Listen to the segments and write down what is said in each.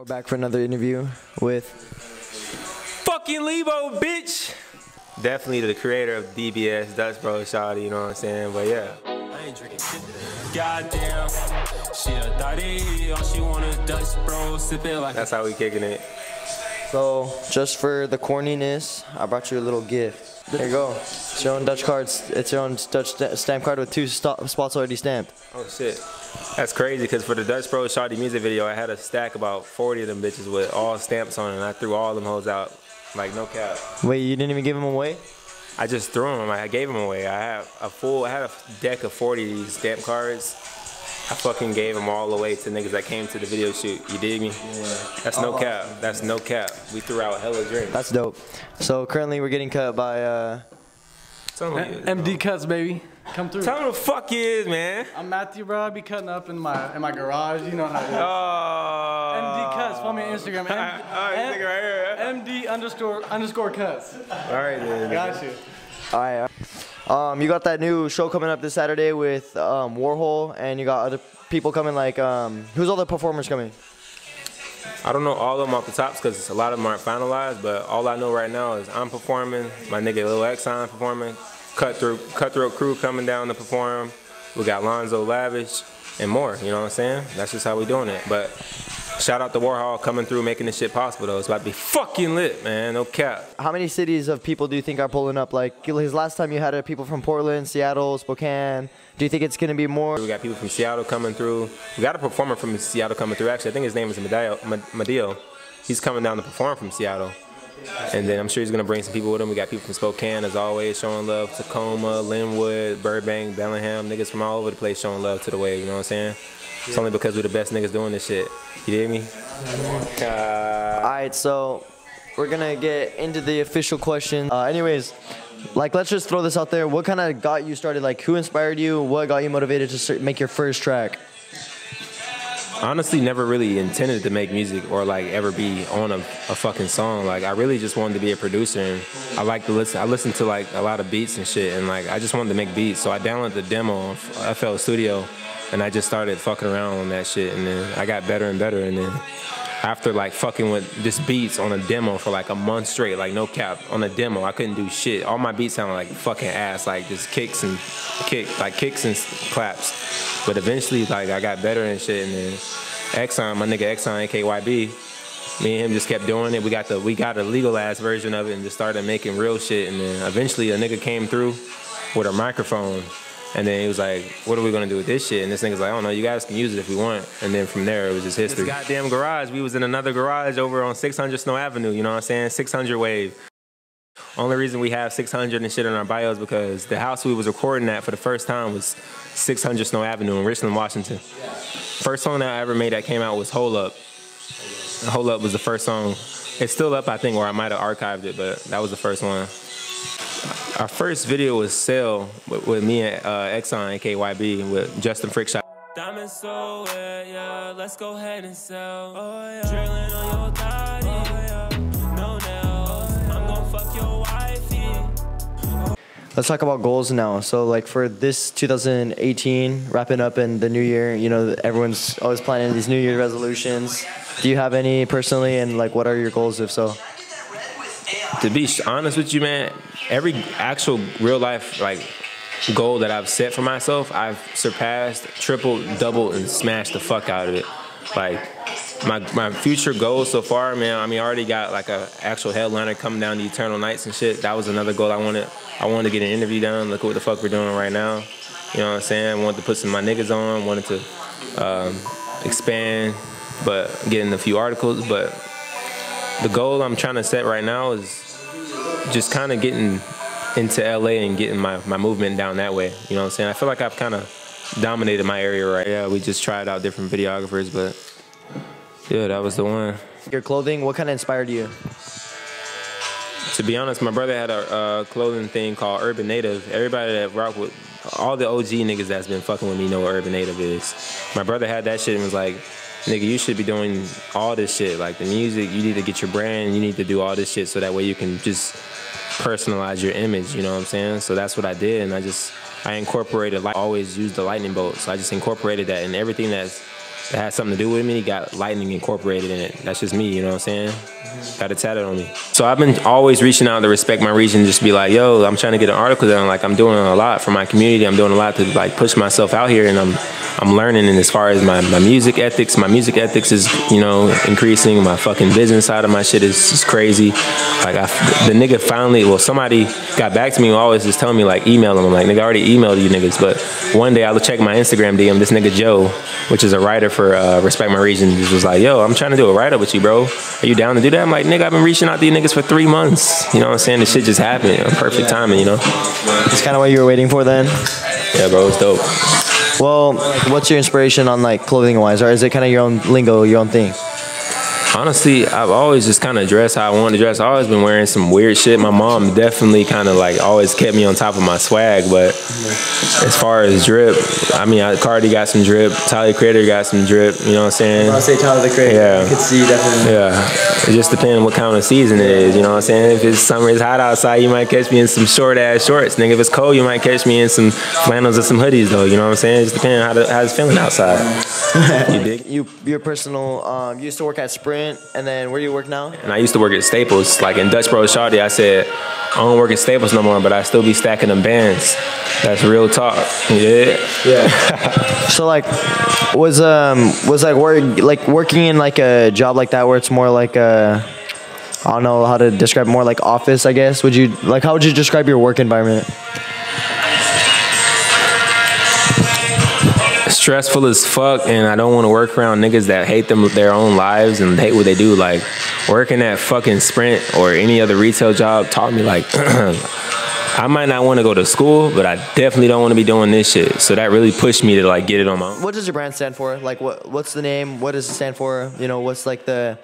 Back for another interview with fucking Leebo, bitch. Definitely the creator of DBS, Dutch Bro Shawty, you know what I'm saying? But yeah. I ain't drinking shit today. Goddamn, she a thotty, all she want is Dutch Bro, sip it like. That's how we kicking it. So, just for the corniness, I brought you a little gift. There you go. It's your own Dutch cards. It's your own Dutch stamp card with 2 spots already stamped. Oh shit. That's crazy, because for the Dutch Bro Shawty music video, I had a stack about 40 of them bitches with all stamps on it, and I threw all them hoes out, like no cap. Wait, you didn't even give them away? I just threw them. I gave them away. I had a deck of 40 of these stamp cards. I fucking gave them all away to niggas that came to the video shoot. You dig me? Yeah. That's no cap. That's no cap. We threw out hella drinks. That's dope. So currently we're getting cut by MD Cuts, baby. Come through. Tell me who the fuck you is, man. I'm Matthew, bro. I be cutting up in my garage. You know how it is. MD Cuts. Follow me on Instagram. MD __ cuts. All right, man. Got you. All right. You got that new show coming up this Saturday with Warhol, and you got other people coming. Like, who's all the performers coming? I don't know all of them off the tops because a lot of them aren't finalized. But all I know right now is I'm performing. My nigga Lil Exxon performing. Cutthroat Crew coming down to perform. We got Lonzo Lavish and more. You know what I'm saying? That's just how we doing it. But shout out to Warhol coming through, making this shit possible though. It's about to be fucking lit, man. No cap. How many cities of people do you think are pulling up? Like his last time you had people from Portland, Seattle, Spokane. Do you think it's gonna be more? We got people from Seattle coming through. We got a performer from Seattle coming through. Actually, I think his name is Madeo. He's coming down to perform from Seattle. And then I'm sure he's gonna bring some people with him. We got people from Spokane, as always, showing love. Tacoma, Linwood, Burbank, Bellingham, niggas from all over the place showing love to the wave. You know what I'm saying? It's only because we're the best niggas doing this shit. You dig me? All right, so we're gonna get into the official question. Anyways, like let's just throw this out there. What kind of got you started? Like, who inspired you? What got you motivated to make your first track? Honestly, never really intended to make music or like ever be on a fucking song. Like, I really just wanted to be a producer, and I like to listen. I listen to like a lot of beats and shit, and like I just wanted to make beats. So I downloaded the demo on FL Studio, and I just started fucking around on that shit, and then I got better and better, and then after like fucking with just beats on a demo for like a month straight, like no cap, on a demo, I couldn't do shit. All my beats sounded like fucking ass, like just kicks and claps. But eventually, like, I got better and shit, and then Exxon, my nigga Exxon, AKYB, me and him just kept doing it. We got a legal ass version of it and just started making real shit, and then eventually a nigga came through with a microphone, and then he was like, what are we gonna do with this shit? And this nigga's like, I don't know, you guys can use it if we want. And then from there, it was just history. This goddamn garage, we was in another garage over on 600 Snow Avenue, you know what I'm saying? 600 wave. Only reason we have 600 and shit in our bio is because the house we was recording at for the first time was 600 Snow Avenue in Richland, Washington. First song that I ever made that came out was Hold Up. Hold Up was the first song. It's still up, I think, or I might have archived it, but that was the first one. Our first video was Sell with me and Exxon, AKYB, with Justin Frickshot. Diamonds so wet, yeah, let's go ahead and sell. Oh, yeah. Drilling on your body, oh, yeah. No nails, I'm gonna fuck your wifey. Let's talk about goals now. So like for this 2018, wrapping up in the new year, you know, everyone's always planning these New Year resolutions. Do you have any personally, and like what are your goals if so? To be honest with you, man, every actual real life like goal that I've set for myself, I've surpassed, tripled, doubled, and smashed the fuck out of it. Like my future goals so far, man, I mean, I already got like a actual headliner coming down to ETERNVL NIGHTS and shit. That was another goal I wanted. I wanted to get an interview done. Look at what the fuck we're doing right now. You know what I'm saying? I wanted to put some of my niggas on. Wanted to expand, but getting a few articles. But the goal I'm trying to set right now is just kind of getting into LA and getting my movement down that way. You know what I'm saying? I feel like I've kind of dominated my area right now. Yeah, we just tried out different videographers, but yeah, that was the one. Your clothing, what kind of inspired you? To be honest, my brother had a clothing thing called Urban Native. Everybody that rock with, all the OG niggas that's been fucking with me know what Urban Native is. My brother had that shit and was like, nigga, you should be doing all this shit. Like the music, you need to get your brand, you need to do all this shit so that way you can just personalize your image, you know what I'm saying? So that's what I did, and I incorporated, I always used the lightning bolt, so I just incorporated that in everything that's that has something to do with me got lightning incorporated in it. That's just me, you know what I'm saying? Got it tatted on me. So I've been always reaching out to Respect My Region, just be like, yo, I'm trying to get an article done. Like, I'm doing a lot for my community. I'm doing a lot to like push myself out here, and I'm learning. And as far as my music ethics is, you know, increasing. My fucking business side of my shit is just crazy. Like, the nigga finally, well, somebody got back to me and always just telling me, like, email them. I'm like, nigga, I already emailed you niggas. But one day I would check my Instagram DM. This nigga Joe, which is a writer for Respect My Region, just was like, yo, I'm trying to do a write-up with you, bro. Are you down to do that? I'm like, nigga, I've been reaching out to you niggas for 3 months. You know what I'm saying? This shit just happened. You know, perfect timing, you know? It's kind of what you were waiting for then? Yeah, bro, it's dope. Well, what's your inspiration on like clothing-wise? Or is it kind of your own lingo, your own thing? Honestly, I've always just kind of dressed how I wanted to dress. I've always been wearing some weird shit. My mom definitely kind of like always kept me on top of my swag. But as far as drip, I mean, Cardi got some drip. Tyler the Creator got some drip. You know what I'm saying? I'll say Tyler the Creator. Yeah. I could see definitely. Yeah. It just depends what kind of season it is. You know what I'm saying? If it's summer, it's hot outside, you might catch me in some short-ass shorts. Nigga, if it's cold, you might catch me in some flannels or some hoodies, though. You know what I'm saying? It just depends on how it's feeling outside. You dig? Your personal, you used to work at Sprint, and then where do you work now? And I used to work at Staples. Like in Dutch Bro Shawty, I said, I don't work at Staples no more, but I still be stacking them bands. That's real talk. Yeah. So like, was like working in like a job like that where it's more like a, I don't know how to describe, more like office, I guess. How would you describe your work environment? Stressful as fuck, and I don't want to work around niggas that hate their own lives and hate what they do. Like, working at fucking Sprint or any other retail job taught me, like, I might not want to go to school, but I definitely don't want to be doing this shit. So that really pushed me to like get it on my own. What does your brand stand for? Like, what's the name? What does it stand for? You know, what's like the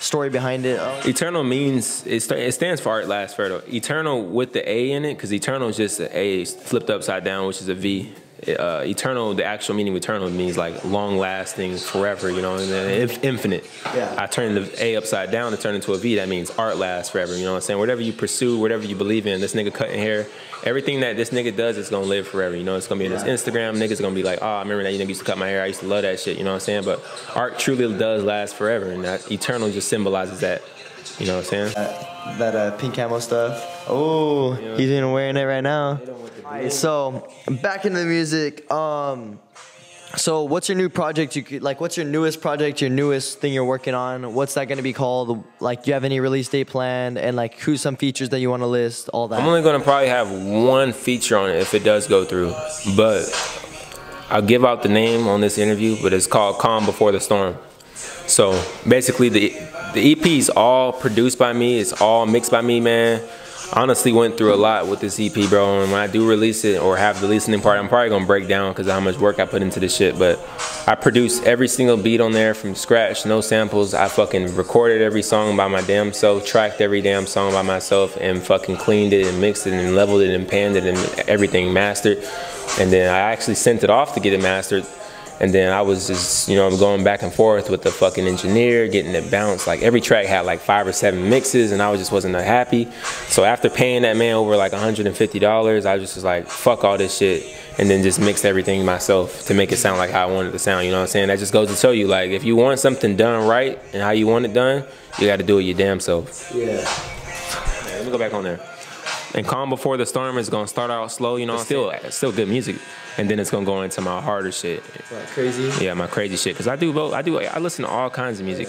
story behind it? Eternal means, it stands for Art Lasts Forever. Eternal with the A in it, because eternal is just an A flipped upside down, which is a V. Eternal, the actual meaning of eternal means like long lasting, forever, you know, and then infinite. Yeah. I turned the A upside down to turn into a V. That means art lasts forever, you know what I'm saying? Whatever you pursue, whatever you believe in, this nigga cutting hair, everything that this nigga does is gonna live forever, you know? It's gonna be in his Instagram, niggas gonna be like, oh, I remember that you nigga used to cut my hair, I used to love that shit, you know what I'm saying? But art truly does last forever, and that eternal just symbolizes that, you know what I'm saying? That pink camo stuff. Oh, he's even wearing it right now. Alright, so back into the music. So what's your new project? What's your newest project? Your newest thing you're working on? What's that gonna be called? Like, do you have any release date planned? And like, who's some features that you want to list? All that. I'm only gonna probably have one feature on it if it does go through, but I'll give out the name on this interview. But it's called Calm Before the Storm. So basically, the EP is all produced by me. It's all mixed by me, man. Honestly, went through a lot with this EP, bro. And when I do release it or have the listening part, I'm probably gonna break down because of how much work I put into this shit. But I produced every single beat on there from scratch, no samples. I fucking recorded every song by my damn self, tracked every damn song by myself, and fucking cleaned it and mixed it and leveled it and panned it and everything mastered. And then I actually sent it off to get it mastered. And then I was just, you know, going back and forth with the fucking engineer, getting it bounced. Like, every track had like 5 or 7 mixes, and I wasn't that happy. So after paying that man over like $150, I was just like, fuck all this shit, and then just mixed everything myself to make it sound like how I wanted it to sound, you know what I'm saying? That just goes to show you, like, if you want something done right and how you want it done, you gotta do it your damn self. Yeah. Let me go back on there. And Calm Before the Storm is gonna start out slow, you know, still good music. And then it's gonna go into my harder shit. Crazy? Yeah, my crazy shit. Cause I listen to all kinds of music.